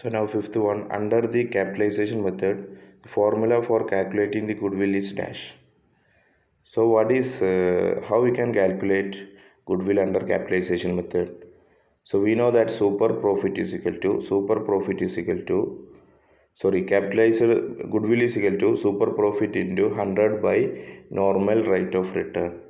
So now fifth one, under the capitalization method, the formula for calculating the goodwill is dash. So what is how we can calculate goodwill under capitalization method? So we know that super profit is equal to capitalized goodwill is equal to super profit into 100 by normal rate of return.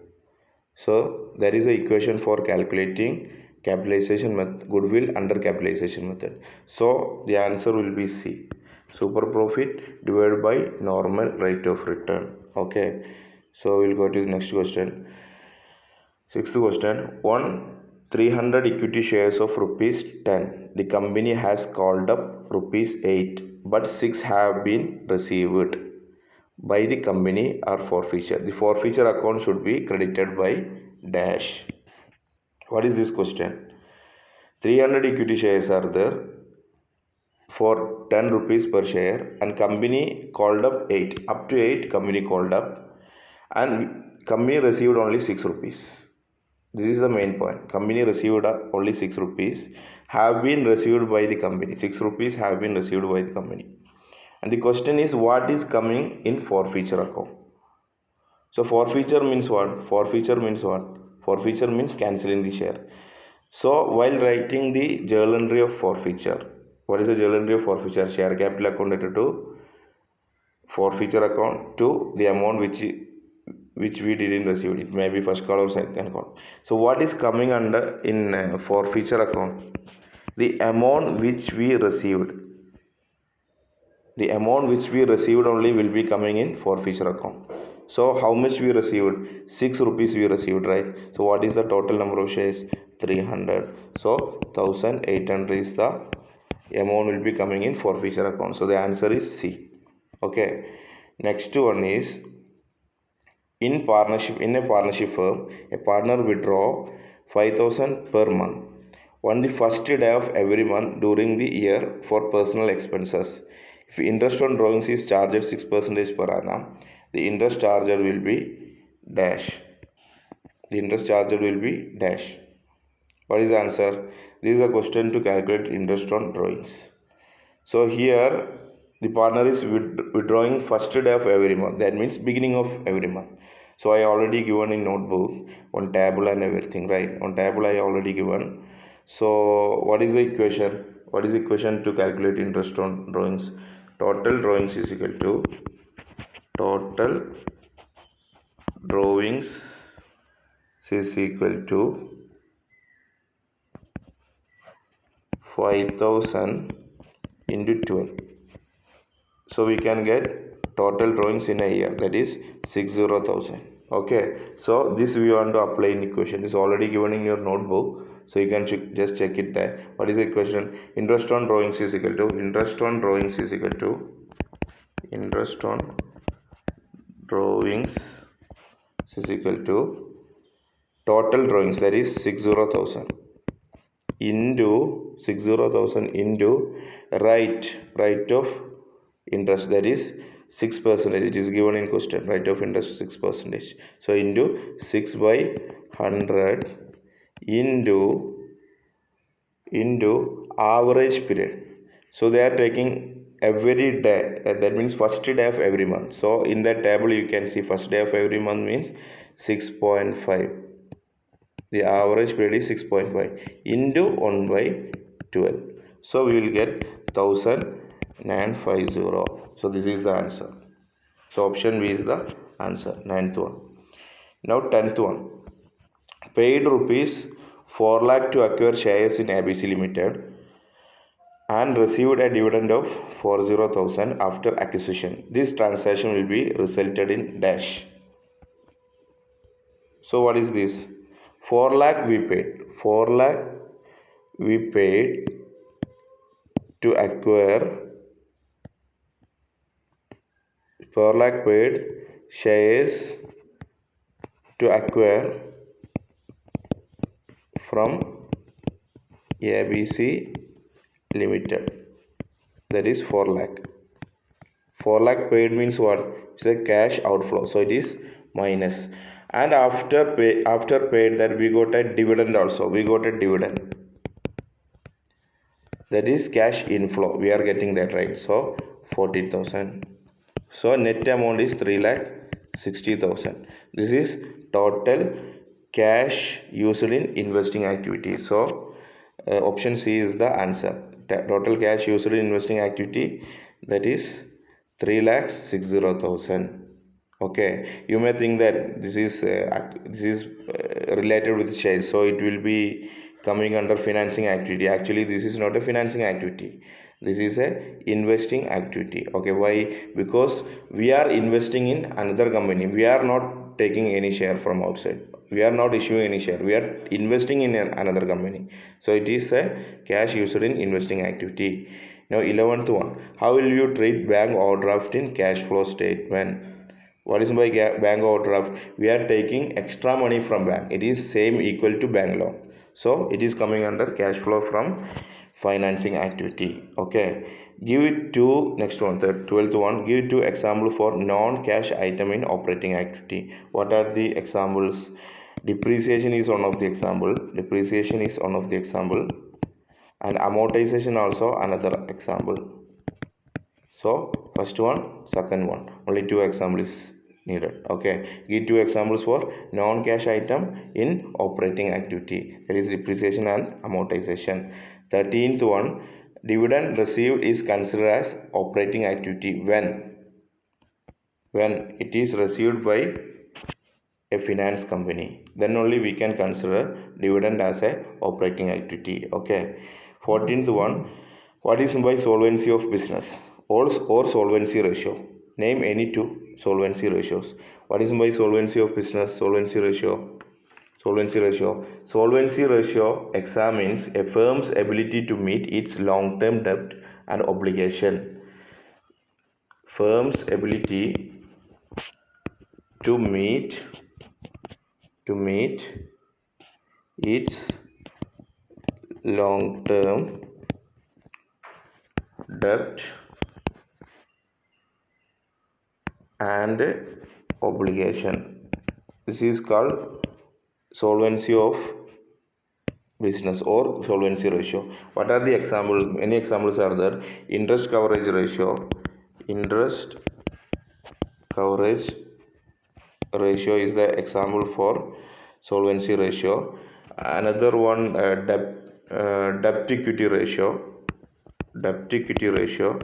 So there is a equation for calculating capitalization method, goodwill under capitalization method. So the answer will be C. Super profit divided by normal rate of return. Okay. So we'll go to the next question. Sixth question. One 300 equity shares of rupees 10. The company has called up rupees 8, but 6 have been received by the company or forfeiture. The forfeiture account should be credited by dash. What is this question? 300 equity shares are there for 10 rupees per share, and company called up 8. Up to 8 company called up, and company received only 6 rupees. This is the main point. Company received only 6 rupees have been received by the company. 6 rupees have been received by the company. And the question is, what is coming in forfeiture account? So forfeiture means what? Forfeiture means what? Forfeiture means cancelling the share. So while writing the journal entry of forfeiture, what is the journal entry of forfeiture? Share capital account letter to forfeiture account to the amount which we didn't receive. It may be first call or second call. So what is coming under in forfeiture account? The amount which we received. The amount which we received only will be coming in forfeiture account. So how much we received? 6 rupees we received, right? So what is the total number of shares? 300. So 1800 is the amount will be coming in forfeiture account. So the answer is C. Okay. Next one is, in a partnership firm, a partner withdraw 5,000 per month on the first day of every month during the year for personal expenses. If interest on drawings is charged at 6% per annum, the interest charged will be dash. The interest charged will be dash. What is the answer? This is a question to calculate interest on drawings. So here the partner is withdrawing first day of every month. That means beginning of every month. So I already given in notebook on table and everything, right? On table I already given. So what is the equation? What is the equation to calculate interest on drawings? Total drawings is equal to total drawings is equal to 5,000 into 12. So we can get total drawings in a year, that is 60,000. Okay, so this we want to apply in equation. It's already given in your notebook, so you can just check it there. What is the equation? Interest on drawings is equal to interest on drawings is equal to interest on drawings is equal to total drawings, that is 60,000 into 60,000 into rate of interest, that is 6%. It is given in question. Rate of interest 6%. So into 6 by 100 into average period. So they are taking every day. That means first day of every month. So in that table you can see first day of every month means 6.5. The average period is 6.5 into 1 by 12. So we will get 1950. So this is the answer. So option B is the answer. 9th one. Now 10th one. Paid rupees 4 lakh to acquire shares in ABC Limited and received a dividend of 40,000 after acquisition. This transaction will be resulted in dash. So what is this? 4 lakh we paid. 4 lakh we paid to acquire 4 lakh paid shares to acquire from ABC Limited. That is 4 lakh. 4 lakh paid means what? It's a cash outflow. So it is minus. And after paid that we got a dividend also. We got a dividend. that is cash inflow, we are getting that, right? So 40,000. So net amount is 3,60,000. This is total cash used in investing activity. So option C is the answer. Total cash used in investing activity, that is 3,60,000. Okay, you may think that this is related with shares, so it will be coming under financing activity. Actually, this is not a financing activity. This is a investing activity. Okay, why? Because we are investing in another company. We are not taking any share from outside. We are not issuing any share. We are investing in another company. So it is a cash used in investing activity. Now 11th one. How will you treat bank overdraft in cash flow statement? What is by bank overdraft? We are taking extra money from bank. It is same equal to bank loan. So it is coming under cash flow from financing activity. Okay. Give it to next one, the 12th one. Give it to example for non-cash item in operating activity. What are the examples? Depreciation is one of the example. Depreciation is one of the example. And amortization also another example. So first one, second one, only two examples needed. Okay, give two examples for non-cash item in operating activity, that is depreciation and amortization. 13th one, dividend received is considered as operating activity when it is received by a finance company, then only we can consider dividend as a operating activity. Okay. 14th one, what is by solvency of business or solvency ratio? Name any two solvency ratios. What is by solvency of business? Solvency ratio. Solvency ratio examines a firm's ability to meet its long-term debt and obligation. Firm's ability to meet its long-term debt and obligation. This is called solvency of business or solvency ratio. What are the examples? Many examples are there. Interest coverage ratio. Interest coverage ratio is the example for solvency ratio. Another one, debt equity ratio. Debt equity ratio.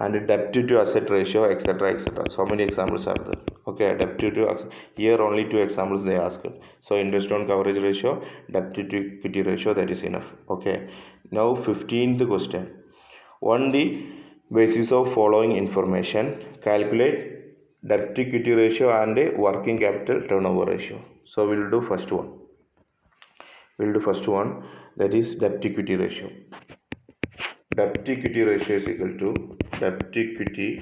And debt to asset ratio, etc. So many examples are there. Okay, debt to asset. Here only two examples they asked. So interest on coverage ratio, debt to equity ratio, that is enough. Okay. Now 15th question. On the basis of following information, calculate debt to equity ratio and a working capital turnover ratio. So we'll do first one. That is debt to equity ratio. Debt to equity ratio is equal to debt to equity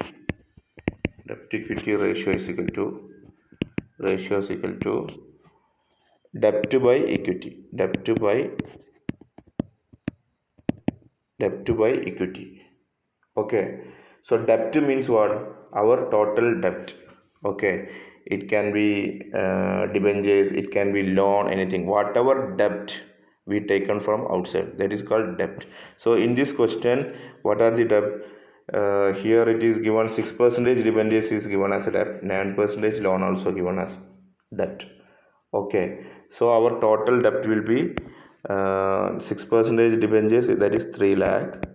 ratio is equal to debt by equity. Okay. So debt means what? Our total debt. Okay. It can be debentures, it can be loan, anything. Whatever debt we taken from outside, that is called debt. So in this question, what are the debt? Here it is given 6% debentures is given as a debt, 9% loan also given as debt. Okay. So our total debt will be 6% debentures, that is 3 lakh,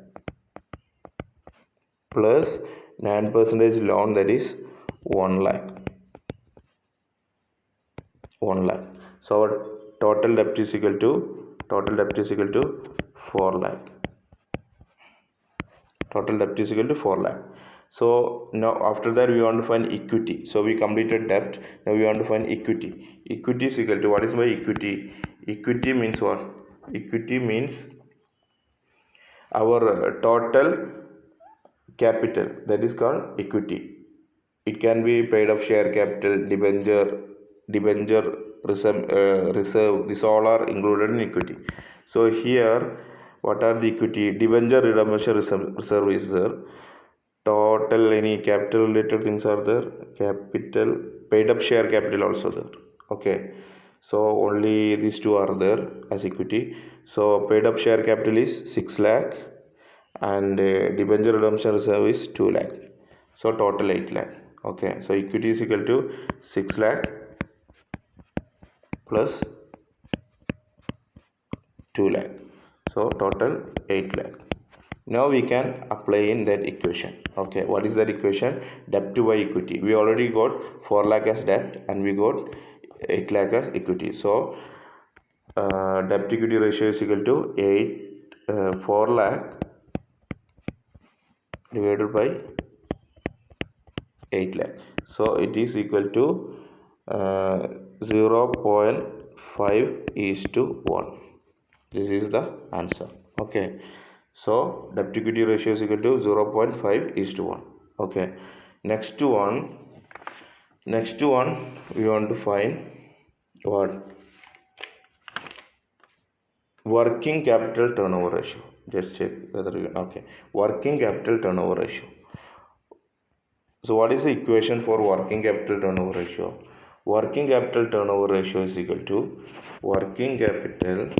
plus 9% loan, that is 1 lakh. So our total debt is equal to 4 lakh. So now after that we want to find equity. So we completed debt. Now we want to find equity. Equity is equal to, what is my equity? Equity means what? Equity means our total capital, that is called equity. It can be paid up share capital, debenture reserve. These all are included in equity. So here, what are the equity? Debenture redemption reserve is there. Total any capital related things are there. Capital, paid up share capital also there. Okay. So only these two are there as equity. So paid up share capital is 6 lakh and debenture redemption reserve is 2 lakh. So total 8 lakh. Okay, so equity is equal to 6 lakh plus 2 lakh. So total 8 lakh. Now we can apply in that equation. Okay, what is that equation? Debt to by equity. We already got 4 lakh as debt and we got 8 lakh as equity. So debt to equity ratio is equal to 4 lakh divided by 8 lakh. So it is equal to 0.5 is to 1. This is the answer. Okay, so debt to equity ratio is equal to 0.5 is to 1. Okay, next one we want to find what? Working capital turnover ratio. Just check whether you okay. Working capital turnover ratio. So what is the equation for working capital turnover ratio? Working capital turnover ratio is equal to working capital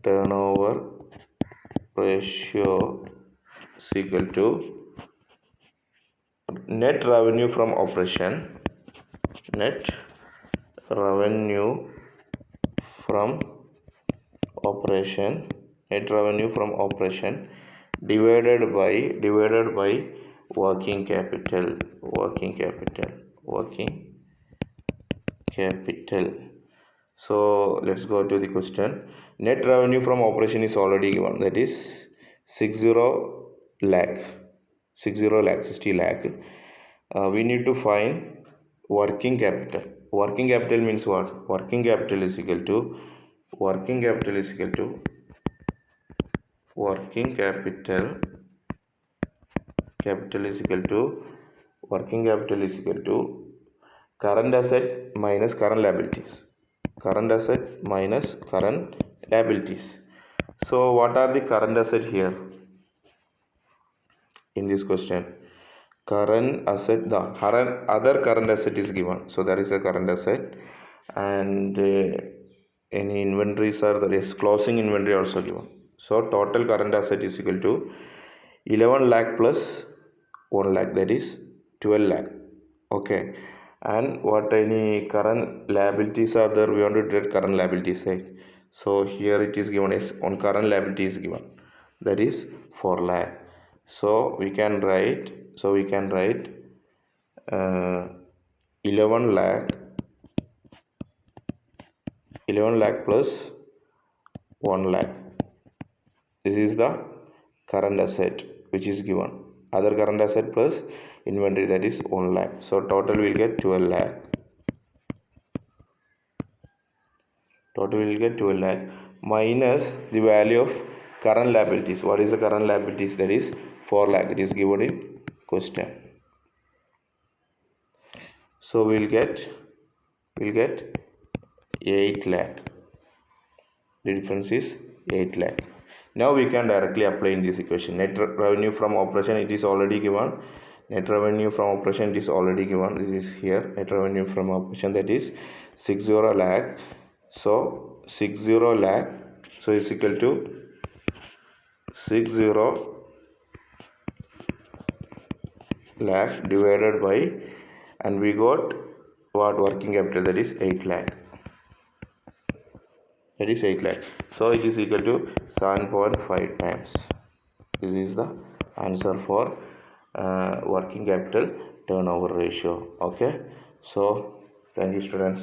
turnover ratio is equal to net revenue from operation net revenue from operation divided by working capital. So let's go to the question. Net revenue from operation is already given, that is 60 lakh 60 lakh. We need to find working capital. Working capital means what? Working capital is equal to working capital is equal to current asset minus current liabilities. So what are the current asset here in this question? Other current asset is given, so there is a current asset, and any inventories are there is closing inventory also given. So total current asset is equal to 11 lakh plus 1 lakh, that is 12 lakh. Okay, and what any current liabilities are there? We want to get current liabilities, right? So here it is given as on current liability is given, that is 4 lakh. So we can write 11 lakh plus 1 lakh. This is the current asset which is given. Other current asset plus inventory, that is 1 lakh. So total will get 12 lakh. Minus the value of current liabilities. What is the current liabilities? That is 4 lakh. It is given in question. So we'll get 8 lakh. The difference is 8 lakh. Now we can directly apply in this equation. Net revenue from operation, it is already given. This is here. Net revenue from operation, that is 60 lakh. So 60 lakh. So is equal to 60 lakh divided by, and we got what? Working capital, that is 8 lakh. So it is equal to 7.5 times. This is the answer for working capital turnover ratio. Okay, so thank you, students.